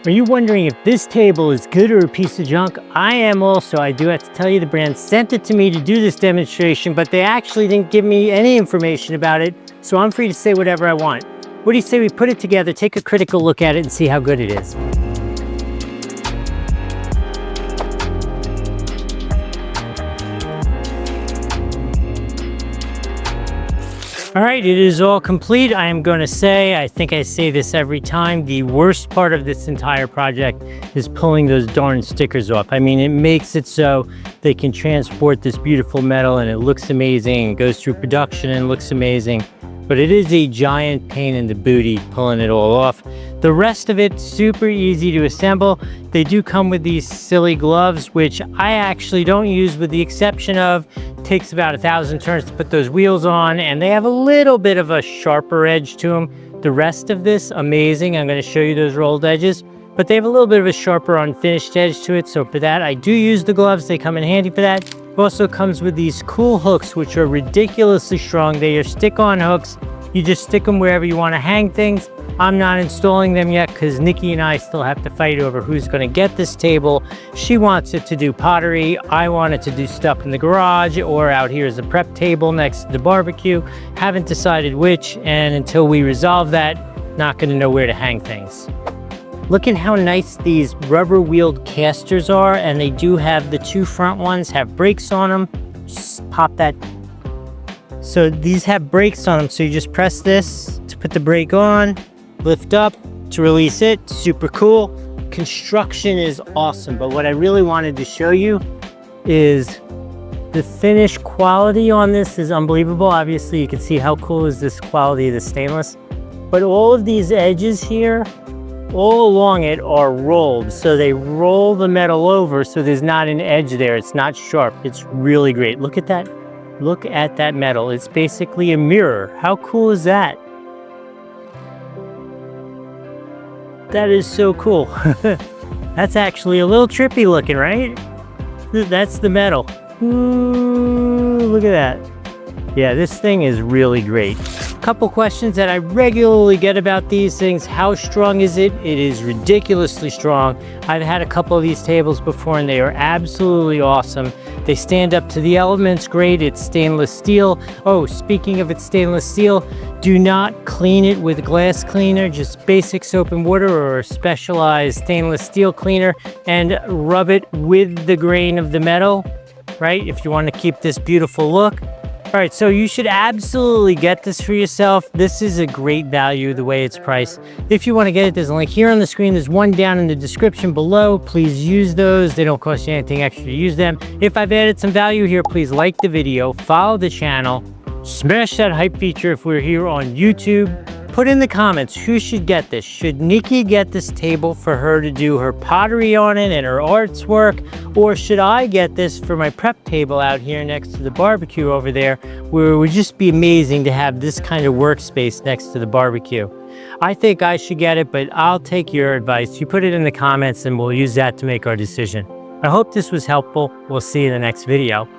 Are you wondering if this table is good or a piece of junk? I am also. I do have to tell you, the brand sent it to me to do this demonstration, but they actually didn't give me any information about it, so I'm free to say whatever I want. What do you say we put it together, take a critical look at it, and see how good it is? All right, it is all complete. I am going to say, I think I say this every time, the worst part of this entire project is pulling those darn stickers off. I mean, it makes it so they can transport this beautiful metal and it looks amazing. It goes through production and looks amazing, but it is a giant pain in the booty pulling it all off. The rest of it, super easy to assemble. They do come with these silly gloves, which I actually don't use, with the exception of, takes about 1,000 turns to put those wheels on, and they have a little bit of a sharper edge to them. The rest of this, amazing. I'm going to show you those rolled edges, but they have a little bit of a sharper unfinished edge to it. So for that, I do use the gloves. They come in handy for that. It also comes with these cool hooks, which are ridiculously strong. They are stick-on hooks. You just stick them wherever you want to hang things. I'm not installing them yet because Nikki and I still have to fight over who's going to get this table. She wants it to do pottery. I want it to do stuff in the garage or out here as a prep table next to the barbecue. Haven't decided which, and until we resolve that, not going to know where to hang things. Look at how nice these rubber wheeled casters are, and they do have the two front ones have brakes on them. Just pop that. So these have brakes on them, so you just press this to put the brake on, lift up to release it. Super cool. Construction is awesome, but what I really wanted to show you is the finish quality on this is unbelievable. Obviously you can see how cool is this quality of the stainless, but all of these edges here all along it are rolled, so they roll the metal over so there's not an edge there. It's not sharp. It's really great. Look at that. Look at that metal. It's basically a mirror. How cool is that? That is so cool. That's actually a little trippy looking, right? That's the metal. Ooh, look at that. Yeah, this thing is really great. Couple questions that I regularly get about these things. How strong is it? It is ridiculously strong. I've had a couple of these tables before and they are absolutely awesome. They stand up to the elements great. It's stainless steel. Oh, speaking of its stainless steel, do not clean it with glass cleaner, just basic soap and water or a specialized stainless steel cleaner, and rub it with the grain of the metal, right? If you want to keep this beautiful look. All right, so you should absolutely get this for yourself. This is a great value the way it's priced. If you want to get it, there's a link here on the screen. There's one down in the description below. Please use those. They don't cost you anything extra to use them. If I've added some value here, please like the video, follow the channel, smash that hype feature if we're here on YouTube. Put in the comments who should get this. Should Nikki get this table for her to do her pottery on it and her arts work? Or should I get this for my prep table out here next to the barbecue over there, where it would just be amazing to have this kind of workspace next to the barbecue? I think I should get it, but I'll take your advice. You put it in the comments and we'll use that to make our decision. I hope this was helpful. We'll see you in the next video.